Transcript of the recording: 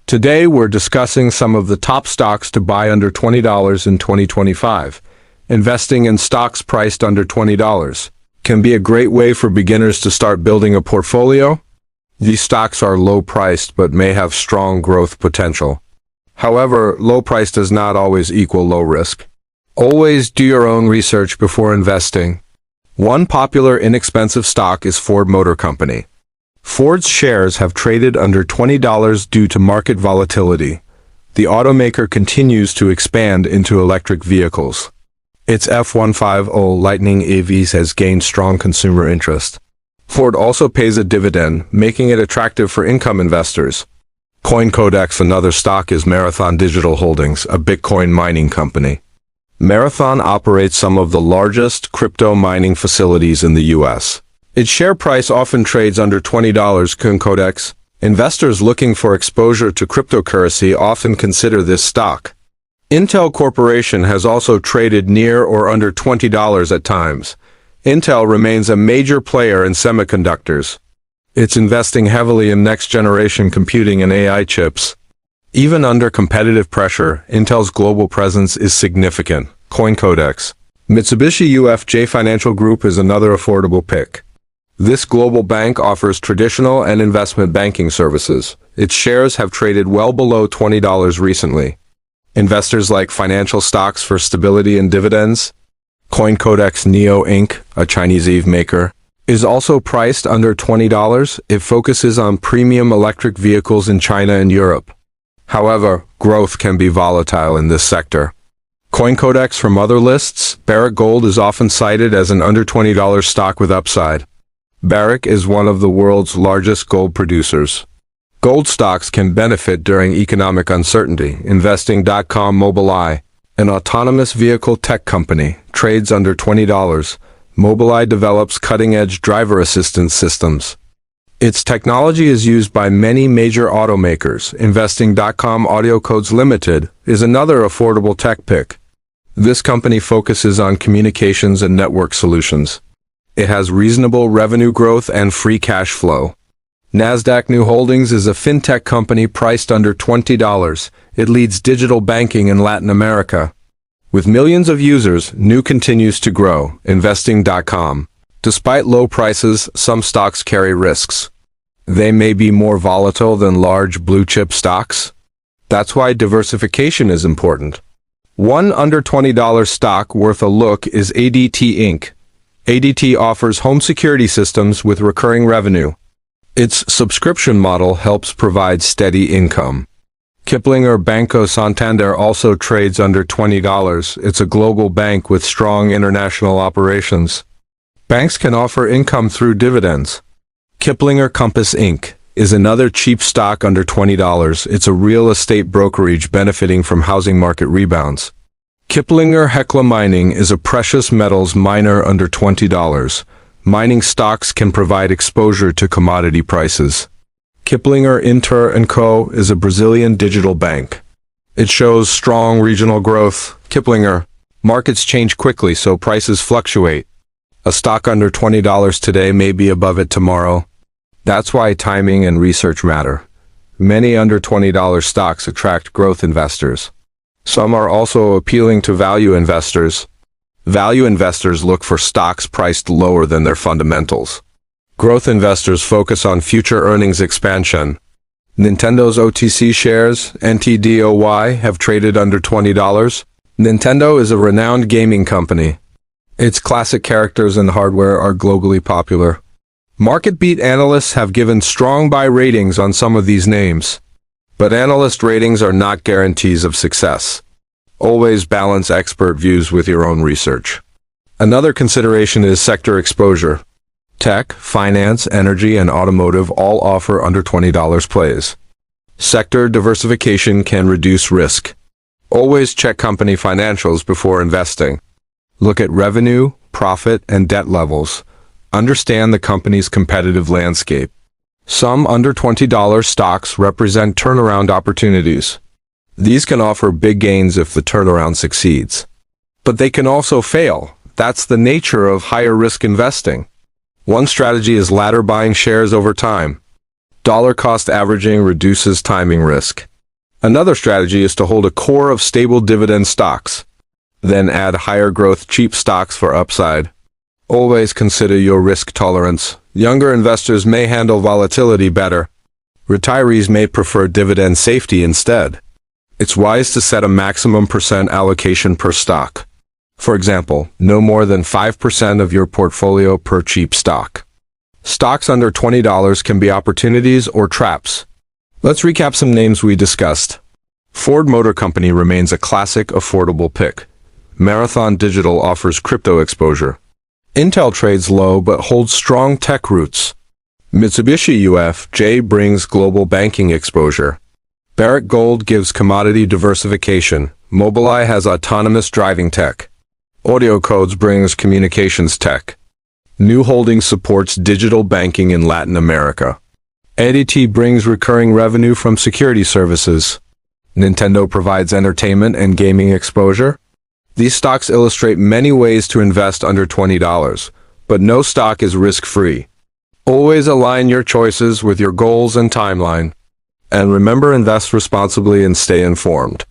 Today we're discussing some of the top stocks to buy under $20 in 2025. Investing in stocks priced under $20 can be a great way for beginners to start building a portfolio. These stocks are low-priced but may have strong growth potential. However, low price does not always equal low risk. Always do your own research before investing. One popular inexpensive stock is Ford Motor Company. Ford's shares have traded under $20 due to market volatility. The automaker continues to expand into electric vehicles. Its F-150 Lightning EVs has gained strong consumer interest. Ford also pays a dividend, making it attractive for income investors. CoinCodex, another stock, is Marathon Digital Holdings, a Bitcoin mining company. Marathon operates some of the largest crypto mining facilities in the U.S. Its share price often trades under $20. CoinCodex. Investors looking for exposure to cryptocurrency often consider this stock. Intel Corporation has also traded near or under $20 at times. Intel remains a major player in semiconductors. It's investing heavily in next-generation computing and AI chips. Even under competitive pressure, Intel's global presence is significant. CoinCodex. Mitsubishi UFJ Financial Group is another affordable pick. This global bank offers traditional and investment banking services. Its shares have traded well below $20 recently. Investors like financial stocks for stability and dividends. CoinCodex Neo Inc., a Chinese EV maker, is also priced under $20. It focuses on premium electric vehicles in China and Europe. However, growth can be volatile in this sector. CoinCodex from other lists. Barrick Gold is often cited as an under $20 stock with upside. Barrick is one of the world's largest gold producers. Gold stocks can benefit during economic uncertainty. Investing.com. Mobileye, an autonomous vehicle tech company, trades under $20. Mobileye develops cutting-edge driver assistance systems. Its technology is used by many major automakers. Investing.com. Audio Codes Limited is another affordable tech pick. This company focuses on communications and network solutions. It has reasonable revenue growth and free cash flow. Nasdaq New Holdings is a fintech company priced under $20. It leads digital banking in Latin America. With millions of users, New continues to grow. Investing.com. Despite low prices, some stocks carry risks. They may be more volatile than large blue-chip stocks. That's why diversification is important. One under $20 stock worth a look is ADT Inc. ADT offers home security systems with recurring revenue. Its subscription model helps provide steady income. Kiplinger Banco Santander also trades under $20. It's a global bank with strong international operations. Banks can offer income through dividends. Kiplinger Compass Inc. is another cheap stock under $20. It's a real estate brokerage benefiting from housing market rebounds. Kiplinger Hecla Mining is a precious metals miner under $20. Mining stocks can provide exposure to commodity prices. Kiplinger Inter & Co. is a Brazilian digital bank. It shows strong regional growth. Kiplinger. Markets change quickly, so prices fluctuate. A stock under $20 today may be above it tomorrow. That's why timing and research matter. Many under $20 stocks attract growth investors. Some are also appealing to value investors. Value investors look for stocks priced lower than their fundamentals. Growth investors focus on future earnings expansion. Nintendo's OTC shares, NTDOY, have traded under $20. Nintendo is a renowned gaming company. Its classic characters and hardware are globally popular. Market beat analysts have given strong buy ratings on some of these names. But analyst ratings are not guarantees of success. Always balance expert views with your own research. Another consideration is sector exposure. Tech, finance, energy, and automotive all offer under $20 plays. Sector diversification can reduce risk. Always check company financials before investing. Look at revenue, profit, and debt levels. Understand the company's competitive landscape. Some under $20 stocks represent turnaround opportunities. These can offer big gains if the turnaround succeeds. But they can also fail. That's the nature of higher risk investing. One strategy is ladder buying shares over time. Dollar cost averaging reduces timing risk. Another strategy is to hold a core of stable dividend stocks, then add higher growth cheap stocks for upside. Always consider your risk tolerance. Younger investors may handle volatility better. Retirees may prefer dividend safety instead. It's wise to set a maximum percent allocation per stock. For example, no more than 5% of your portfolio per cheap stock. Stocks under $20 can be opportunities or traps. Let's recap some names we discussed. Ford Motor Company remains a classic, affordable pick. Marathon Digital offers crypto exposure. Intel trades low but holds strong tech roots. Mitsubishi UFJ brings global banking exposure. Barrick Gold gives commodity diversification. Mobileye has autonomous driving tech. Audio Codes brings communications tech. New Holdings supports digital banking in Latin America. ADT brings recurring revenue from security services. Nintendo provides entertainment and gaming exposure. These stocks illustrate many ways to invest under $20, but no stock is risk-free. Always align your choices with your goals and timeline. And remember, invest responsibly and stay informed.